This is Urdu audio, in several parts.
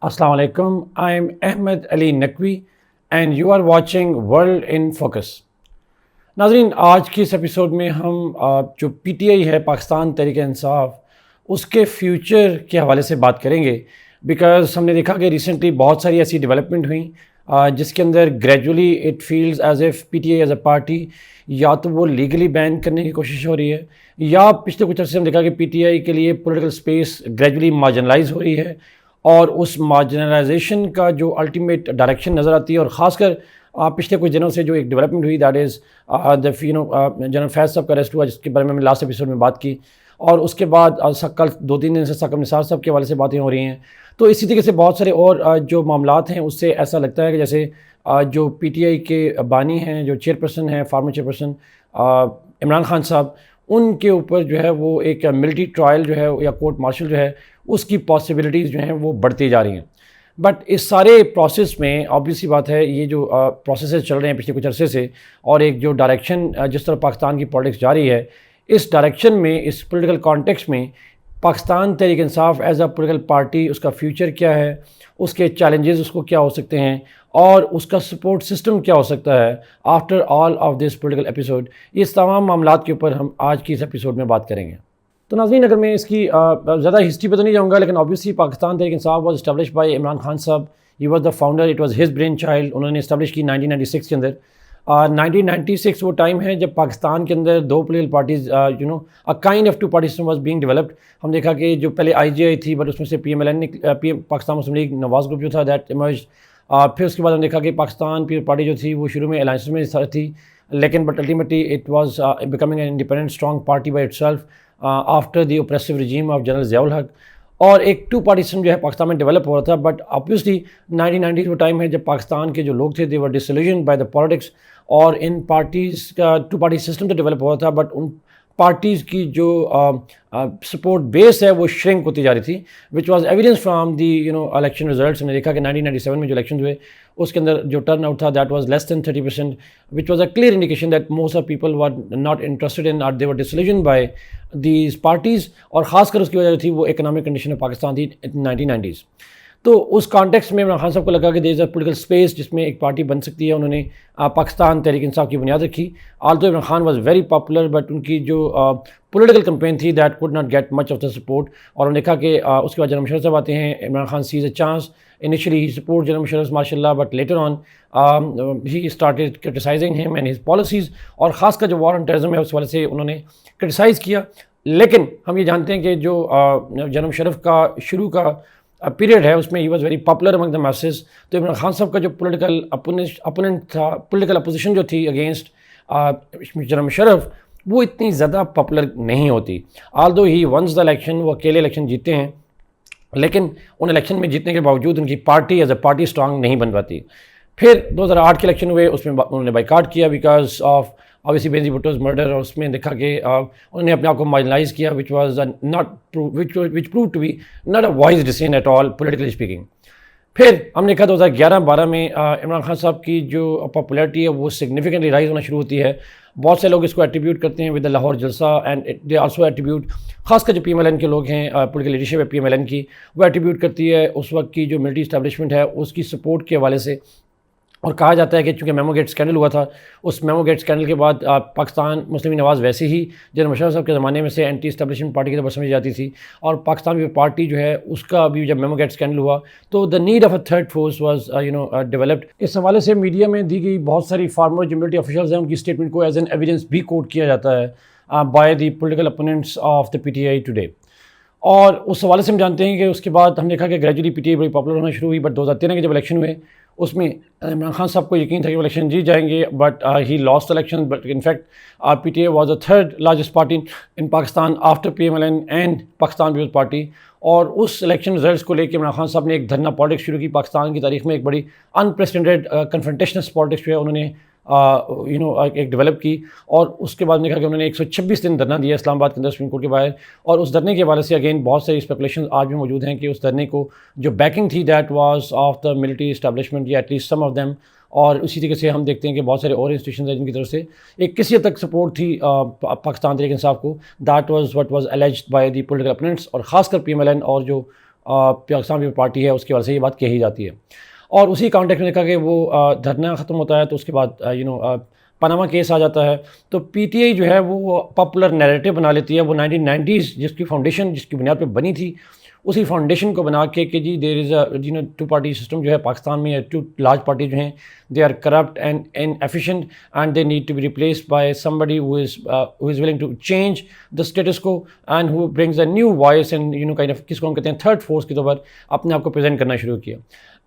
Assalamu alaikum. I'm Ahmed Ali Naqvi and you are watching World in Focus. ناظرین آج کی اس ایپیسوڈ میں ہم جو پی ٹی آئی ہے پاکستان تحریک انصاف اس کے فیوچر کے حوالے سے بات کریں گے بیکاز ہم نے دیکھا کہ ریسنٹلی بہت ساری ایسی ڈیولپمنٹ ہوئیں جس کے اندر gradually it feels as if P T I as a party یا تو وہ لیگلی بین کرنے کی کوشش ہو رہی ہے یا پچھلے کچھ عرصے ہم دیکھا کہ پی ٹی آئی کے لیے پولیٹیکل اسپیس گریجولی مارجنلائز ہو رہی ہے اور اس مارجنلائزیشن کا جو الٹیمیٹ ڈائریکشن نظر آتی ہے اور خاص کر پچھلے کچھ دنوں سے جو ایک ڈیولپمنٹ ہوئی دیٹ از جنرل فیض صاحب کا اریسٹ ہوا جس کے بارے میں ہم نے لاسٹ ایپیسوڈ میں بات کی اور اس کے بعد کل 2-3 دن سے ثاقب نثار صاحب کے حوالے سے باتیں ہو رہی ہیں. تو اسی طریقے سے بہت سارے اور جو معاملات ہیں اس سے ایسا لگتا ہے کہ جیسے جو پی ٹی آئی کے بانی ہیں جو چیئرپرسن ہیں فارمر چیئرپرسن عمران خان صاحب ان کے اوپر جو ہے وہ ایک ملٹری ٹرائل جو ہے یا کورٹ مارشل جو ہے اس کی پاسبلٹیز جو ہیں وہ بڑھتی جا رہی ہیں. بٹ اس سارے پروسیس میں آبویس سی بات ہے یہ جو پروسیسز چل رہے ہیں پچھلے کچھ عرصے سے اور ایک جو ڈائریکشن جس طرح پاکستان کی پالیٹکس جاری ہے اس ڈائریکشن میں اس پولیٹیکل کانٹیکسٹ میں پاکستان تحریک انصاف ایز اے پولیٹیکل پارٹی اس کا فیوچر کیا ہے, اس کے چیلنجز اس کو کیا ہو سکتے ہیں اور اس کا سپورٹ سسٹم کیا ہو سکتا ہے after all of this political episode. اس تمام معاملات کے اوپر ہم آج کی اس ایپیسوڈ میں بات کریں گے. تو ناظرین اگر میں اس کی زیادہ ہسٹری پہ تو نہیں جاؤں گا لیکن obviously Pakistan Tehreek Insaf was establish by Imran Khan sahab. He was the founder, it was his brainchild. انہوں نے اسٹیبلش کی 1996 کے اندر. 1996 وہ ٹائم ہے جب پاکستان کے اندر دو political parties kind of two party system was being developed. ہم دیکھا کہ جو پہلے آئی جے آئی تھی بٹ اس میں سے پی ایم ایل این نے پاکستان مسلم لیگ نواز گروپ جو تھا دیٹ ایمرجڈ. پھر اس کے بعد ہم دیکھا کہ پاکستان پیپل پارٹی جو تھی وہ شروع میں الائنس میں تھی لیکن but ultimately it was becoming an independent strong party by it self after the oppressive regime of general Zia الحق. اور ایک ٹو پارٹی سسٹم جو ہے پاکستان میں ڈیولپ ہو رہا تھا بٹ آبویسلی 1990 وہ ٹائم ہے جب پاکستان کے جو لوگ تھے دے were disillusioned by the politics اور ان پارٹیز کا ٹو پارٹی سسٹم تو ڈیولپ ہو رہا تھا بٹ ان پارٹیز کی جو سپورٹ بیس ہے وہ شرنک ہوتی جا رہی تھی which was evidence from the election results. ہم نے دیکھا کہ 1997 میں جو الیکشن ہوئے اس کے اندر جو ٹرن آؤٹ تھا that was less than 30% which was a clear indication that most of people were not interested in they were disillusioned by these parties. اور خاص کر اس کی وجہ جو تھی وہ اکنامک کنڈیشن آف پاکستان تھی 1990s. تو اس کانٹیکسٹ میں عمران خان صاحب کو لگا کہ دیر از اے پولیٹیکل اسپیس جس میں ایک پارٹی بن سکتی ہے. انہوں نے پاکستان تحریک انصاف کی بنیاد رکھی. Although Imran Khan was very popular but ان کی جو پولیٹیکل کمپین تھی that could not get much of the support. اور ہم نے دیکھا کہ اس کے بعد جنرل مشرف صاحب آتے ہیں. Imran Khan sees a chance. Initially he support general Musharraf ماشاء اللہ but later on he started criticizing him and his policies. اور خاص کر جو وار آن ٹیررزم ہے اس والے سے انہوں نے کرٹیسائز کیا. لیکن ہم یہ جانتے ہیں کہ جو جنرل مشرف کا شروع کا پیریڈ ہے اس میں he was very popular among the masses. تو عمران خان صاحب کا جو پولیٹیکل اپوننٹ تھا پولیٹیکل اپوزیشن جو تھی اگینسٹ جنرل مشرف وہ اتنی زیادہ پاپولر نہیں ہوتی. آلدو ہی ونس دا الیکشن وہ اکیلے الیکشن جیتے ہیں لیکن ان الیکشن میں جیتنے کے باوجود ان کی party as a party strong نہیں بن پاتی. پھر 2008 کے الیکشن ہوئے اس میں انہوں نے بائیکاٹ کیا because of obviously Benazir Bhutto's murder. اور اس میں دیکھا کہ انہوں نے اپنے آپ کو مارجنلائز کیا which proved to be not a wise decision at all politically speaking. پھر ہم نے دیکھا 2011-12 میں عمران خان صاحب کی جو پاپولیرٹی ہے وہ سگنیفیکنٹلی رائز ہونا شروع ہوتی ہے. بہت سے لوگ اس کو ایٹریبیوٹ کرتے ہیں ود دا لاہور جلسہ اینڈ دے آلسو ایٹریبیوٹ خاص کر جو پی ایم ایل این کے لوگ ہیں پولیٹیکل لیڈرشپ ہے پی ایم ایل این کی وہ ایٹریبیوٹ کرتی ہے اس وقت کی جو ملٹری اسٹیبلشمنٹ ہے اس کی سپورٹ کے حوالے سے. اور کہا جاتا ہے کہ چونکہ میمو گیٹ اسکینڈل ہوا تھا اس میمو گیٹ اسکینڈل کے بعد پاکستان مسلم نواز ویسے ہی جنرل مشرف صاحب کے زمانے میں سے اینٹی اسٹیبلشمنٹ پارٹی کے طور پر سمجھی جاتی تھی. اور پاکستان پیپل پارٹی جو ہے اس کا بھی جب میمو گیٹ اسکینڈل ہوا تو the need of a third force was developed. اس حوالے سے میڈیا میں دی گئی بہت ساری فارمر جو ملٹری آفیشلز ہیں ان کی اسٹیٹمنٹ کو ایز این ایویڈنس بھی کوٹ کیا جاتا ہے by the political opponents of the P T I today. اور اس حوالے سے ہم جانتے ہیں کہ اس کے بعد ہم نے دیکھا کہ گریجولی پی ٹی آئی بڑی پاپولر ہونا شروع ہوئی. بٹ 2013 کے جب الیکشن ہوئے اس میں عمران خان صاحب کو یقین تھا کہ وہ الیکشن جیت جائیں گے but he lost election. But in fact P T I was the third largest party in Pakistan after P M L N and Pakistan Peoples Party. اور اس الیکشن رزلٹس کو لے کے عمران خان صاحب نے ایک دھرنا پالیٹکس شروع کی. پاکستان کی تاریخ میں ایک بڑی انپریسیڈنٹڈ کنفرنٹیشنس پالیٹکس جو ہے انہوں نے ایک ڈیولپ کی. اور اس کے بعد نے کہا کہ انہوں نے 126 دن دھرنا دیا اسلام آباد کے اندر سپریم کورٹ کے باہر. اور اس دھرنے کے حوالے سے اگین بہت ساری اسپیکولیشن آج بھی موجود ہیں کہ اس دھرنے کو جو بیکنگ تھی that was of the military establishment یا at least some of them. اور اسی طریقے سے ہم دیکھتے ہیں کہ بہت سارے اور انسٹیٹیوشنز ہیں جن کی طرف سے ایک کسی حد تک سپورٹ تھی پاکستان تحریک انصاف کو. That was what was الیجڈ by the political opponents اور خاص کر پی ایم ایل این اور جو پاکستان پیپلز پارٹی ہے اس کے حوالے سے یہ بات کہی جاتی ہے. اور اسی کانٹیکٹ میں دیکھا کہ وہ دھرنا ختم ہوتا ہے تو اس کے بعد پاناما کیس آ جاتا ہے. تو پی ٹی آئی جو ہے وہ پاپولر نیریٹو بنا لیتی ہے. وہ 1990s جس کی فاؤنڈیشن جس کی بنیاد پہ بنی تھی اسی فاؤنڈیشن کو بنا کے کہ جی there is a two party system جو ہے پاکستان میں, ٹو لارج پارٹی جو ہیں they are corrupt and inefficient and they need to be replaced by somebody who is willing to change the status quo and who brings a new voice and kind of کس کو ہم کہتے ہیں تھرڈ فورس کے طور پر اپنے آپ کو پریزنٹ کرنا شروع کیا.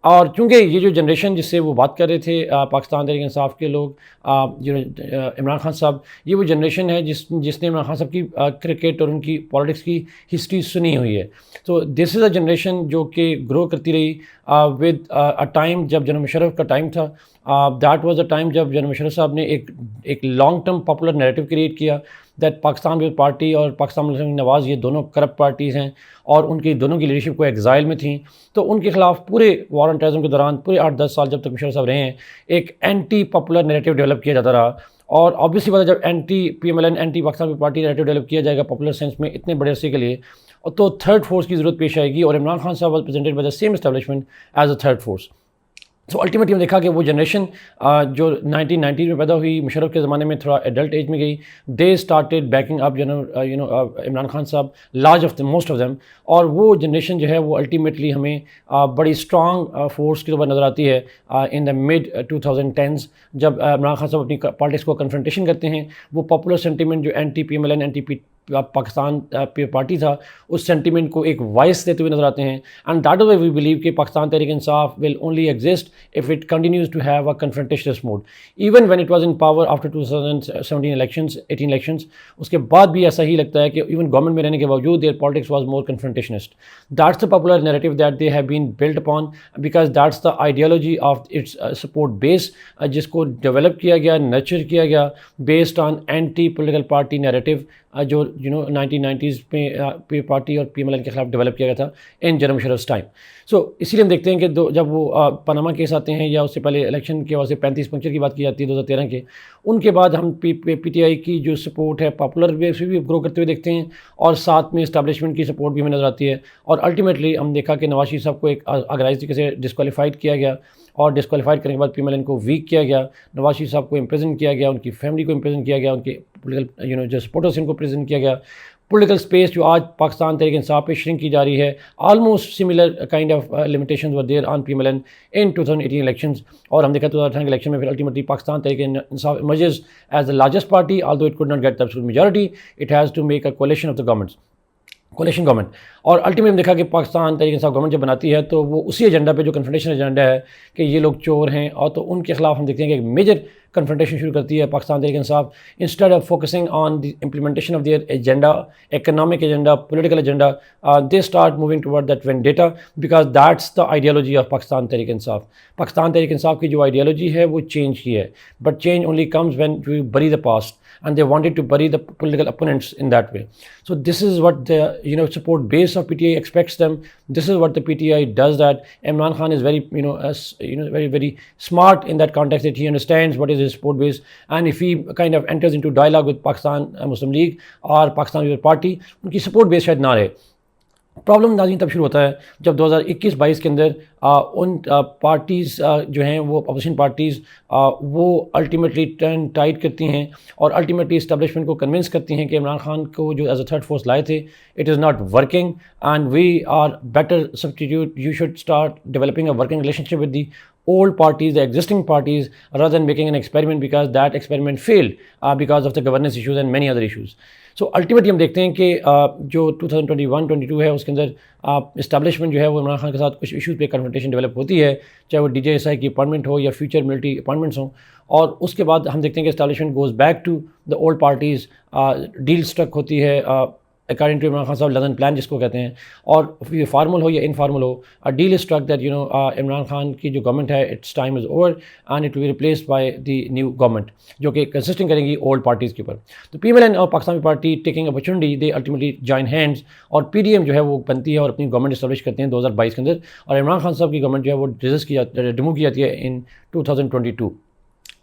اور چونکہ یہ جو جنریشن جس سے وہ بات کر رہے تھے پاکستان تحریک انصاف کے لوگ عمران خان صاحب, یہ وہ جنریشن ہے جس نے عمران خان صاحب کی کرکٹ اور ان کی پالیٹکس کی ہسٹری سنی ہوئی ہے. تو دس از اے جنریشن جو کہ گرو کرتی رہی ود اے ٹائم جب جنرل مشرف کا ٹائم تھا. دیٹ واز اے ٹائم جب جنرل مشرف صاحب نے ایک long term popular narrative create کیا دیٹ پاکستان پیپلز پارٹی اور پاکستان مسلم نواز یہ دونوں کرپٹ پارٹیز ہیں اور ان کی دونوں کی لیڈرشپ کو ایگزائل میں تھیں. تو ان کے خلاف پورے وار آن ٹیررزم کے دوران پورے 8-10 سال جب تک مشرف صاحب رہے ہیں ایک اینٹی پاپولر نیریٹو ڈیولپ کیا جاتا رہا. اور آبویسلی بات ہے جب anti P M L N anti Pakistan Peoples Party narrative develop کیا جائے گا پاپولر سینس میں اتنے بڑے عرصے کے لیے تو تھرڈ فورس کی ضرورت پیش آئے گی. اور عمران خان صاحب was presented by the same establishment as a third force. So ultimately ہم دیکھا کہ وہ جنریشن جو 1990s میں پیدا ہوئی مشرف کے زمانے میں تھوڑا ایڈلٹ ایج میں گئی, دے اسٹارٹیڈ بیکنگ اپ عمران خان صاحب large of most of them. اور وہ جنریشن جو ہے وہ الٹیمیٹلی ہمیں بڑی اسٹرانگ فورس کے طور پر نظر آتی ہے ان دا مڈ 2010s جب عمران خان صاحب اپنی پالیٹکس کو کنفرنٹیشن کرتے ہیں. وہ پاپولر سینٹیمنٹ جو anti P M L N anti Pakistan party تھا اس سینٹیمنٹ کو ایک وائس دیتے ہوئے نظر آتے ہیں. And that is why we believe کہ Pakistan Tehreek Insaf will only exist if it continues to have a confrontationist mode. Even when it was in power after 2017 elections, 18 elections, اس کے بعد بھی ایسا ہی لگتا ہے کہ even گورنمنٹ میں رہنے کے باوجود their politics was more confrontationist. That's the popular narrative that they have been built upon because that's the ideology of its support base جس کو ڈیولپ کیا گیا, نرچر کیا گیا based on anti-political party narrative جو 1990s میں پارٹی اور پی ایم ایل این کے خلاف ڈیولپ کیا گیا تھا ان جنرل مشرف ٹائم. سو اسی لیے ہم دیکھتے ہیں کہ جب وہ پاناما کیس آتے ہیں یا اس سے پہلے الیکشن کے وجہ سے 35 پنکچر کی بات کی جاتی ہے 2013 کے, ان کے بعد ہم پی ٹی آئی کی جو سپورٹ ہے پاپولر ویو سے بھی گرو کرتے ہوئے دیکھتے ہیں اور ساتھ میں اسٹیبلشمنٹ کی سپورٹ بھی ہمیں نظر آتی ہے. اور الٹیمیٹلی ہم دیکھا کہ نواز شریف صاحب کو ایک آرگنائز طریقے سے ڈسکوالیفائڈ کیا گیا اور ڈسکوالیفائڈ کرنے کے بعد پی ایم ایل این کو ویک کیا گیا, نواز شریف صاحب کو امپریزن کیا گیا, ان کی فیملی کو امپریزن کیا گیا, ان کے پولیٹیکل جو سپورٹرس ان کو پریزنٹ کیا گیا. پولیٹیکل اسپیس جو آج پاکستان تحریک انصاف پہ شرنک کی جا رہی ہے almost similar kind of limitations were there on P M L N in 2018 elections. اور ہم دیکھا 2018 کے الیکشن میں پھر الٹیمیٹلی پاکستان تحریک انصاف emerges as the largest party although it could not get the absolute majority. It has to make a coalition of the governments. Coalition government. اور الٹیمیٹ دیکھا کہ پاکستان تحریک انصاف گورنمنٹ جب بناتی ہے تو وہ اسی ایجنڈا پہ جو کنفرنٹیشن ایجنڈا ہے کہ یہ لوگ چور ہیں اور تو ان کے خلاف ہم دیکھتے ہیں کہ ایک میجر کنفرنٹیشن شروع کرتی ہے Pakistan Tehreek Insaf. Instead of focusing on the implementation of their agenda, economic agenda, political agenda, they start moving toward that vendetta because that's the ideology of Pakistan Tehreek Insaf. Pakistan Tehreek انصاف کی جو آئیڈیالوجی ہے وہ چینج کی ہے, but change only comes when you bury the past and they wanted to bury the political opponents in that way. So this is what the support base of PTI expects them. This is what the PTI does. That Imran Khan is very very very smart in that context, that he understands what is his support base, and if he kind of enters into dialogue with Pakistan Muslim League or Pakistan People's Party, unki support base شاید نہ رہے. پرابلم ناظرین تب شروع ہوتا ہے جب 2021-22 کے اندر ان پارٹیز جو ہیں وہ اپوزیشن پارٹیز وہ الٹیمیٹلی ٹرن ٹائٹ کرتی ہیں اور الٹیمیٹلی اسٹیبلشمنٹ کو کنونس کرتی ہیں کہ عمران خان کو جو ایز اے تھرڈ فورس لائے تھے it is not working and we are better substitute. You should start developing a working relationship with the old parties, the existing parties, rather than making an experiment because that experiment failed because of the governance issues and many other issues. So ultimately ہم دیکھتے ہیں کہ جو 2021-22 ہے اس کے اندر اسٹیبلشمنٹ جو ہے وہ عمران خان کے ساتھ کچھ ایشوز پہ کنفرنٹیشن ڈیولپ ہوتی ہے, چاہے وہ ڈی جے ایس آئی کی اپائنٹمنٹ ہو یا فیوچر ملٹری اپائنٹمنٹس ہوں. اور اس کے بعد ہم دیکھتے ہیں کہ establishment goes back to the old parties, deal struck ہوتی ہے اکارڈنگ ٹو عمران خان صاحب لندن پلان جس کو کہتے ہیں. اور یہ فارمل ہو یا انفارمل ہو, deal struck that Imran Khan کی جو گورنمنٹ ہے its time is over and it will be replaced by the new government جو کہ کنسسٹنگ کریں گی اولڈ پارٹیز کے اوپر. تو پی ایم ایل این اور پاکستان پارٹی ٹیکنگ اپرچونٹی دے الٹیمیٹلی جوائن ہینڈز اور پی ڈی ایم جو ہے وہ بنتی ہے اور اپنی گورنمنٹ اسٹیبلش کرتے ہیں 2022 کے اندر. اور عمران خان صاحب کی گورنمنٹ جو ہے وہ ریموو کی جاتی ہے ان 2022.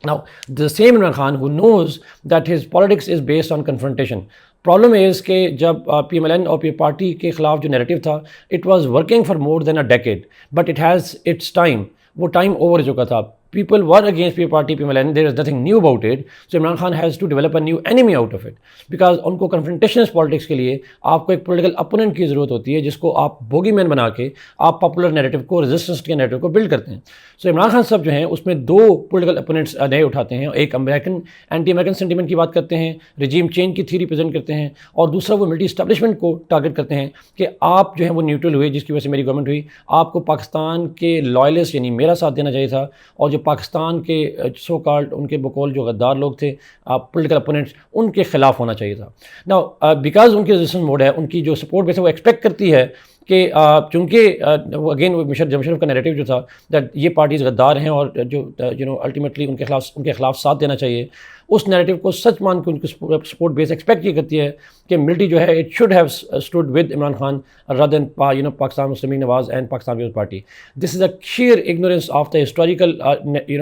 Now, the same Imran Khan who knows that his politics is based on confrontation. Problem is کہ جب پی ایم ایل این اور پی پارٹی کے خلاف جو نیریٹو تھا it was working for more than a decade but it has its time. وہ ٹائم اوور چکا تھا. People were against P party, PMLN. There is nothing new about it. So Imran Khan has to develop a new enemy out of it. Because ان کو confrontationist politics کے لیے آپ کو ایک پولیٹیکل اپوننٹ کی ضرورت ہوتی ہے جس کو آپ بوگی مین بنا کے آپ پاپولر نیریٹو کو ریزسٹنس کے نیریٹو کو بلڈ کرتے ہیں. سو عمران خان صاحب جو ہیں اس میں دو پولیٹیکل اپوننٹس نئے اٹھاتے ہیں. ایک امریکن اینٹی امریکن سینٹیمنٹ کی بات کرتے ہیں, رجیم چینج کی تھیوری پریزنٹ کرتے ہیں, اور دوسرا وہ ملٹی اسٹیبلشمنٹ کو ٹارگیٹ کرتے ہیں کہ آپ جو ہیں وہ نیوٹرل ہوئے جس کی وجہ سے میری گورنمنٹ ہوئی. آپ کو پاکستان کے لائلسٹ یعنی میرا ساتھ دینا چاہیے تھا, اور جو پاکستان کے سو کالڈ ان کے بقول جو غدار لوگ تھے پولیٹیکل اپوننٹس ان کے خلاف ہونا چاہیے تھا. نا بیکاز ان کی ریزسٹنس موڈ ہے, ان کی جو سپورٹ بیس ہے وہ ایکسپیکٹ کرتی ہے کہ چونکہ اگین جمشید کا نیریٹو جو تھا دیٹ یہ پارٹیز غدار ہیں اور جو الٹیمیٹلی ان کے خلاف ساتھ دینا چاہیے, اس نیریٹو کو سچ مان کے ان کی سپورٹ بیس ایکسپیکٹ یہ کرتی ہے کہ ملٹی جو ہے it should have stood with Imran Khan rather than Pakistan Muslim League Nawaz and Pakistan Peoples Party. This is a sheer ignorance of the historical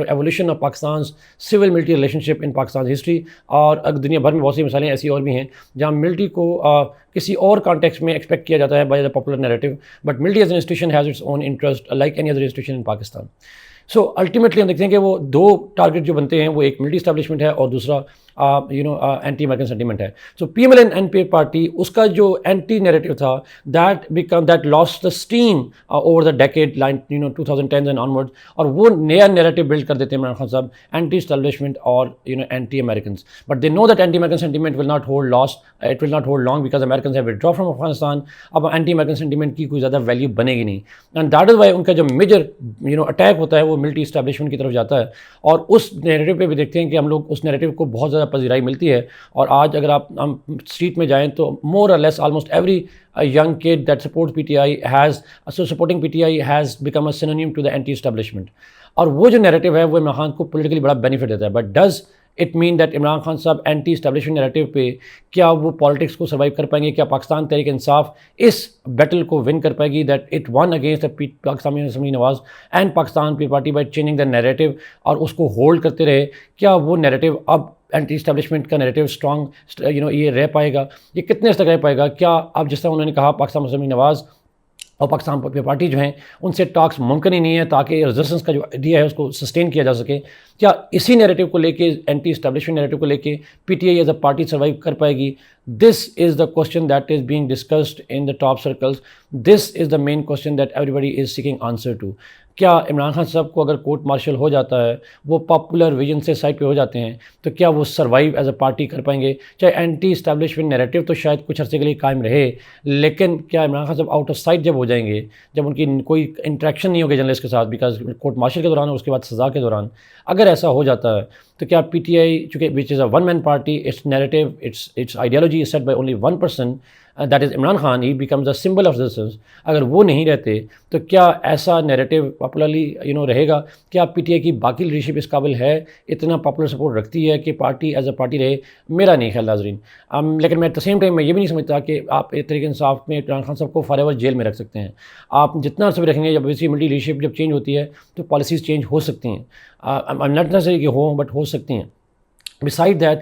evolution of Pakistan's civil military relationship in Pakistan's history. اور دنیا بھر میں بہت سی مثالیں ایسی اور بھی ہیں جہاں ملٹی کو کسی اور کانٹیکسٹ میں ایکسپیکٹ کیا جاتا ہے by the popular narrative, but multi as an institution has its own interest like any other institution in Pakistan. So ultimately ہم دیکھتے ہیں کہ وہ دو ٹارگیٹ جو بنتے ہیں وہ ایک ملٹی اسٹیبلشمنٹ ہے اور دوسرا اینٹی امریکن سینٹیمنٹ ہے. So P M L N P party اس کا جو اینٹی نیریٹو تھا that lost the steam over the decade line 2010 and onward, اور وہ نیا نیریٹو بلڈ کر دیتے ہیں عمران خان صاحب اینٹی اسٹیبلشمنٹ اور anti Americans. But they know that anti American sentiment will not hold it will not hold long because Americans have withdraw from Afghanistan. اب اینٹی امیریکن سینٹیمنٹ کی کوئی زیادہ ویلیو بنے گی نہیں, اینڈ دیٹ از وائی ان کا جو میجر اٹیک ہوتا ہے وہ ملٹی اسٹیبلشمنٹ کی طرف جاتا ہے. اور اس نیریٹو پہ بھی دیکھتے ہیں کہ ہم لوگ اس نیریٹو کو بہت زیادہ پذیرائی ملتی ہے. اور آج اگر آپ اسٹریٹ میں جائیں تو more or less almost every young kid that supports PTI supporting PTI has become a synonym to the anti-establishment. اور وہ جو نیریٹو ہے وہ عمران خان کو پولیٹیکلی بڑا بینیفٹ دیتا ہے. But does it mean that Imran Khan صاحب اینٹی اسٹیبلشمنٹ نیریٹو پہ کیا وہ پالیٹکس کو سروائیو کر پائیں گے؟ کیا پاکستان تحریک انصاف اس بیٹل کو ون کر پائے گی that it one against Pakistan Muslim League Nawaz and Pakistan P party by changing the narrative, اور اس کو ہولڈ کرتے رہے؟ کیا وہ نیریٹو اب اینٹی اسٹیبلشمنٹ کا نیریٹو اسٹرانگ یہ رہ پائے گا؟ یہ کتنے تک رہ پائے گا؟ کیا اب جس طرح انہوں نے کہا پاکستان مسلم لیگ نواز اور پاکستان پارٹی جو ہیں ان سے ٹاکس ممکن ہی نہیں ہے تاکہ ریزسٹنس کا جو آئیڈیا ہے اس کو سسٹین کیا جا سکے. کیا اسی نیریٹو کو لے کے اینٹی اسٹیبلشمنٹ نیریٹو کو لے کے P T I as a party survive کر پائے گی؟ This is the question that is being discussed in the top circles. This is the main question that everybody is seeking answer to. کیا عمران خان صاحب کو اگر کورٹ مارشل ہو جاتا ہے, وہ پاپولر ویژن سے سائڈ پہ ہو جاتے ہیں, تو کیا وہ سروائیو ایز اے پارٹی کر پائیں گے؟ چاہے اینٹی اسٹیبلشمنٹ نیریٹو تو شاید کچھ عرصے کے لیے قائم رہے, لیکن کیا عمران خان صاحب آؤٹ آف سائٹ جب ہو جائیں گے, جب ان کی کوئی انٹریکشن نہیں ہوگی جرنلسٹ کے ساتھ بیکاز کورٹ مارشل کے دوران اور اس کے بعد سزا کے دوران, اگر ایسا ہو جاتا ہے تو کیا پی ٹی آئی چونکہ which is a one man party, its narrative its ideology is set by only one person that is Imran Khan, he becomes a symbol of resistance. اگر وہ نہیں رہتے تو کیا ایسا نیریٹو پاپولرلی رہے گا؟ کیا پی ٹی آئی کی باقی لیڈرشپ اس قابل ہے, اتنا پاپولر سپورٹ رکھتی ہے کہ پارٹی ایز اے پارٹی رہے؟ میرا نہیں خیال ناظرین. لیکن میں ایٹ دا سیم ٹائم میں یہ بھی نہیں سمجھتا کہ آپ تحریک انصاف میں عمران خان صاحب کو فار ایور جیل میں رکھ سکتے ہیں. آپ جتنا عرصہ بھی رکھیں گے, جب اسی ملٹی لیڈرشپ جب چینج ہوتی ہے تو پالیسیز چینج ہو سکتی ہیں, ناٹ نیسسری کہ ہوں بٹ ہو سکتی ہیں. بسائڈ دیٹ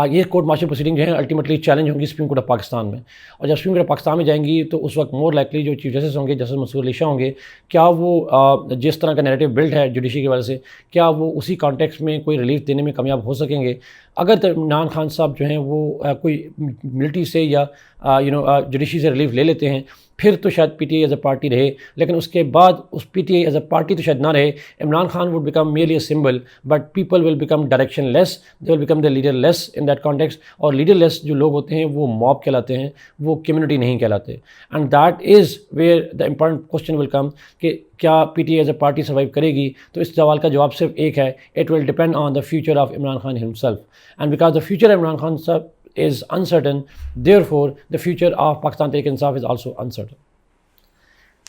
یہ کورٹ مارشل پروسیڈنگ جو ہے الٹیمیٹلی چیلنج ہوں گی سپریم کورٹ آف پاکستان میں, اور جب سپریم کورٹ آف پاکستان میں جائیں گی تو اس وقت مور لائکلی جو چیف جسٹس ہوں گے, جسٹس منصور علی شاہ ہوں گے, کیا وہ جس طرح کا نیریٹو بلڈ ہے جوڈیشری کی وجہ سے, کیا وہ اسی کانٹیکسٹ میں کوئی ریلیف دینے میں کامیاب ہو سکیں گے؟ اگر عمران خان صاحب جو ہیں وہ کوئی ملٹی سے یا جوڈیشری سے ریلیف لے لیتے ہیں, پھر تو شاید P T I as a party رہے, لیکن اس کے بعد اس P T I as a party تو شاید نہ رہے. Imran Khan would become merely a symbol, but people will become directionless, they will become the leaderless in that context. اور لیڈر لیس جو لوگ ہوتے ہیں وہ موب کہلاتے ہیں, وہ کمیونٹی نہیں کہلاتے. And that is where the important question will come کہ کیا P T I as a party survive کرے گی؟ تو اس سوال کا جواب صرف ایک ہے, it will depend on the future of Imran Khan himself. And because the future of Imran Khan صاحب is uncertain, therefore the future of Pakistan Tehreek Insaf is also uncertain.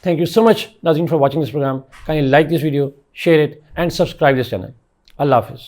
Thank you so much Nazreen for watching this program. Kindly like this video, share it and subscribe this channel. Allah Hafiz.